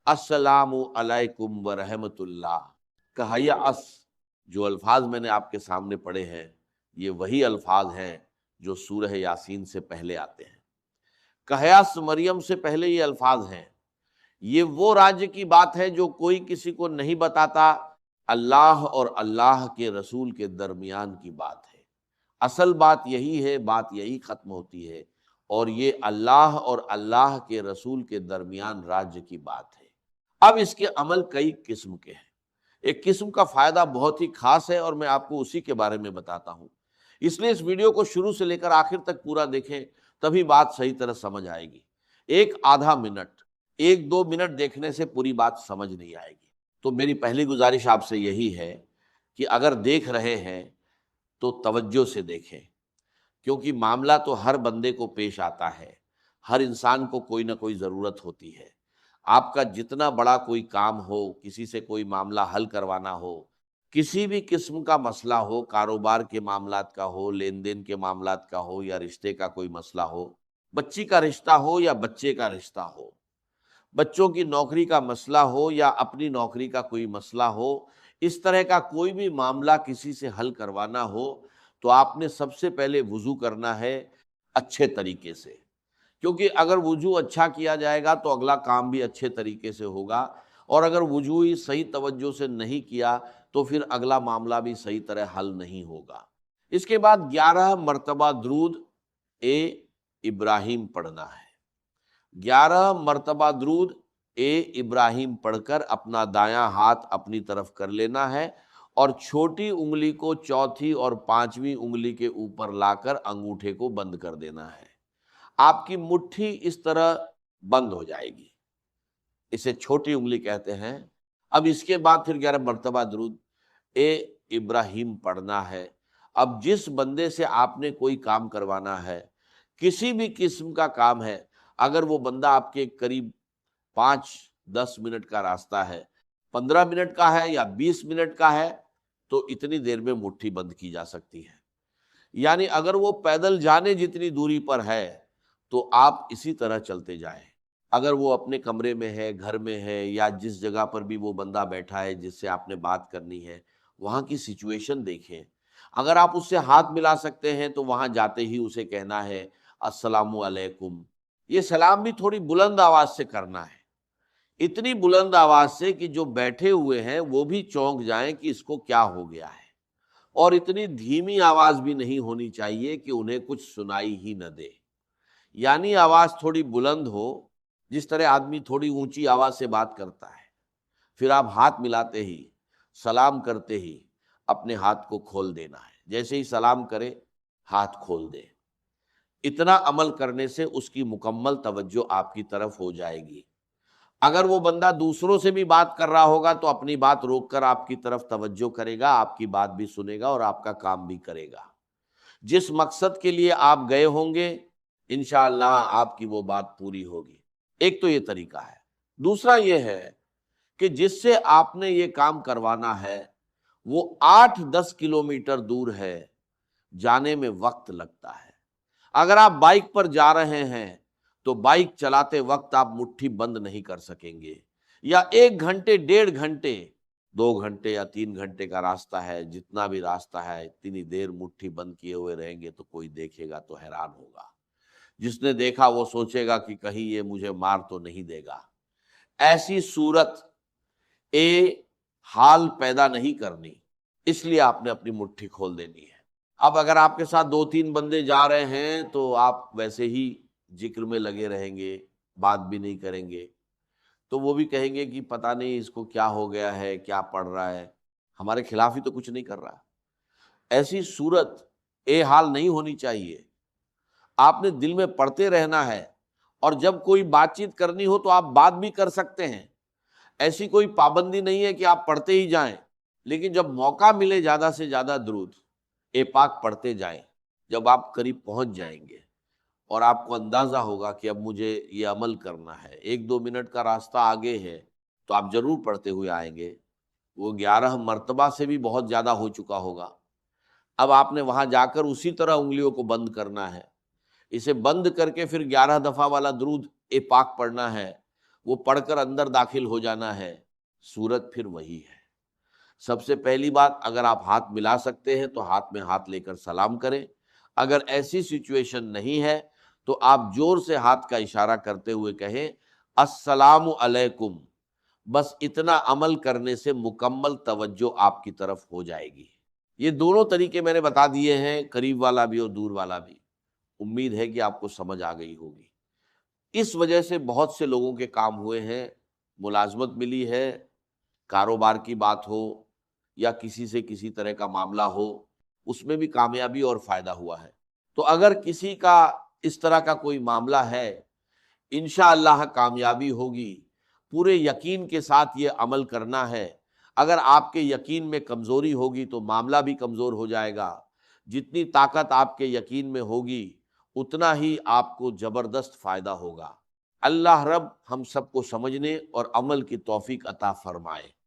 अस्सलामु अलैकुम व रहमतुल्लाह का हयास। जो अल्फाज मैंने आपके सामने पढ़े हैं ये वही अल्फाज हैं जो सूरह यासीन से पहले आते हैं। कहयास मरियम से पहले ये अल्फाज हैं। ये वो राज्य की बात है जो कोई किसी को नहीं बताता, अल्लाह और अल्लाह के रसूल के दरमियान की बात है। असल बात यही है, बात यही खत्म होती है और ये अल्लाह और अल्लाह के रसूल के दरमियान राज्य की बात है। अब इसके अमल कई किस्म के हैं। एक किस्म का फायदा बहुत ही खास है और मैं आपको उसी के बारे में बताता हूं। इसलिए इस वीडियो को शुरू से लेकर आखिर तक पूरा देखें, तभी बात सही तरह समझ आएगी। एक आधा मिनट, एक दो मिनट देखने से पूरी बात समझ नहीं आएगी। तो मेरी पहली गुजारिश आपसे यही है कि अगर देख रहे हैं तो तवज्जो से देखें, क्योंकि मामला तो हर बंदे को पेश आता है। हर इंसान को कोई ना कोई ज़रूरत होती है। आपका जितना बड़ा कोई काम हो, किसी से कोई मामला हल करवाना हो, किसी भी किस्म का मसला हो, कारोबार के मामलात का हो, लेन देन के मामलात का हो, या रिश्ते का कोई मसला हो, बच्ची का रिश्ता हो या बच्चे का रिश्ता हो, बच्चों की नौकरी का मसला हो या अपनी नौकरी का कोई मसला हो, इस तरह का कोई भी मामला किसी से हल करवाना हो तो आपने सबसे पहले वुजू करना है अच्छे तरीके से। क्योंकि अगर वुजू अच्छा किया जाएगा तो अगला काम भी अच्छे तरीके से होगा, और अगर वुजू ही सही तवज्जो से नहीं किया तो फिर अगला मामला भी सही तरह हल नहीं होगा। इसके बाद 11 मरतबा दरूद ए इब्राहिम पढ़ना है। 11 मरतबा दरूद ए इब्राहिम पढ़कर अपना दायां हाथ अपनी तरफ कर लेना है और छोटी उंगली को चौथी और पांचवी उंगली के ऊपर लाकर अंगूठे को बंद कर देना है। आपकी मुट्ठी इस तरह बंद हो जाएगी, इसे छोटी उंगली कहते हैं। अब इसके बाद फिर 11 मरतबा दरूद ए इब्राहिम पढ़ना है। अब जिस बंदे से आपने कोई काम करवाना है, किसी भी किस्म का काम है, अगर वो बंदा आपके करीब 5-10 मिनट का रास्ता है, 15 मिनट का है या 20 मिनट का है, तो इतनी देर में मुट्ठी बंद की जा सकती है। यानी अगर वो पैदल जाने जितनी दूरी पर है तो आप इसी तरह चलते जाएं। अगर वो अपने कमरे में है, घर में है, या जिस जगह पर भी वो बंदा बैठा है जिससे आपने बात करनी है, वहाँ की सिचुएशन देखें। अगर आप उससे हाथ मिला सकते हैं तो वहाँ जाते ही उसे कहना है अस्सलामु अलैकुम। ये सलाम भी थोड़ी बुलंद आवाज से करना है, इतनी बुलंद आवाज से कि जो बैठे हुए हैं वो भी चौंक जाएं कि इसको क्या हो गया है, और इतनी धीमी आवाज भी नहीं होनी चाहिए कि उन्हें कुछ सुनाई ही न दे। यानी आवाज थोड़ी बुलंद हो, जिस तरह आदमी थोड़ी ऊंची आवाज से बात करता है। फिर आप हाथ मिलाते ही, सलाम करते ही अपने हाथ को खोल देना है। जैसे ही सलाम करे हाथ खोल दे। इतना अमल करने से उसकी मुकम्मल तवज्जो आपकी तरफ हो जाएगी। अगर वो बंदा दूसरों से भी बात कर रहा होगा तो अपनी बात रोककर आपकी तरफ तवज्जो करेगा, आपकी बात भी सुनेगा और आपका काम भी करेगा। जिस मकसद के लिए आप गए होंगे इंशाअल्लाह आपकी वो बात पूरी होगी। एक तो ये तरीका है। दूसरा ये है कि जिससे आपने ये काम करवाना है वो 8-10 किलोमीटर दूर है, जाने में वक्त लगता है। अगर आप बाइक पर जा रहे हैं तो बाइक चलाते वक्त आप मुट्ठी बंद नहीं कर सकेंगे, या 1 घंटे 1.5 घंटे 2 घंटे या 3 घंटे का रास्ता है, जितना भी रास्ता है, इतनी देर मुट्ठी बंद किए हुए रहेंगे तो कोई देखेगा तो हैरान होगा। जिसने देखा वो सोचेगा कि कहीं ये मुझे मार तो नहीं देगा। ऐसी सूरत ए हाल पैदा नहीं करनी, इसलिए आपने अपनी मुट्ठी खोल देनी है। अब अगर आपके साथ 2-3 बंदे जा रहे हैं तो आप वैसे ही जिक्र में लगे रहेंगे, बात भी नहीं करेंगे, तो वो भी कहेंगे कि पता नहीं इसको क्या हो गया है, क्या पढ़ रहा है, हमारे खिलाफ ही तो कुछ नहीं कर रहा। ऐसी सूरत ए हाल नहीं होनी चाहिए। आपने दिल में पढ़ते रहना है, और जब कोई बातचीत करनी हो तो आप बात भी कर सकते हैं। ऐसी कोई पाबंदी नहीं है कि आप पढ़ते ही जाएं, लेकिन जब मौका मिले ज्यादा से ज्यादा दुरूद ए पाक पढ़ते जाएं। जब आप करीब पहुंच जाएंगे और आपको अंदाजा होगा कि अब मुझे ये अमल करना है, 1-2 मिनट का रास्ता आगे है, तो आप जरूर पढ़ते हुए आएंगे। वो 11 मरतबा से भी बहुत ज्यादा हो चुका होगा। अब आपने वहां जाकर उसी तरह उंगलियों को बंद करना है। इसे बंद करके फिर 11 दफा वाला दुरूद ए पाक पढ़ना है। وہ پڑھ کر اندر داخل ہو جانا ہے، صورت پھر وہی ہے۔ سب سے پہلی بات، اگر آپ ہاتھ ملا سکتے ہیں تو ہاتھ میں ہاتھ لے کر سلام کریں۔ اگر ایسی سچویشن نہیں ہے تو آپ زور سے ہاتھ کا اشارہ کرتے ہوئے کہیں السلام علیکم۔ بس اتنا عمل کرنے سے مکمل توجہ آپ کی طرف ہو جائے گی۔ یہ دونوں طریقے میں نے بتا دیے ہیں، قریب والا بھی اور دور والا بھی۔ امید ہے کہ آپ کو سمجھ آ گئی ہوگی۔ اس وجہ سے بہت سے لوگوں کے کام ہوئے ہیں، ملازمت ملی ہے، کاروبار کی بات ہو یا کسی سے کسی طرح کا معاملہ ہو، اس میں بھی کامیابی اور فائدہ ہوا ہے۔ تو اگر کسی کا اس طرح کا کوئی معاملہ ہے، انشاءاللہ کامیابی ہوگی۔ پورے یقین کے ساتھ یہ عمل کرنا ہے۔ اگر آپ کے یقین میں کمزوری ہوگی تو معاملہ بھی کمزور ہو جائے گا۔ جتنی طاقت آپ کے یقین میں ہوگی اتنا ہی آپ کو زبردست فائدہ ہوگا۔ اللہ رب ہم سب کو سمجھنے اور عمل کی توفیق عطا فرمائے۔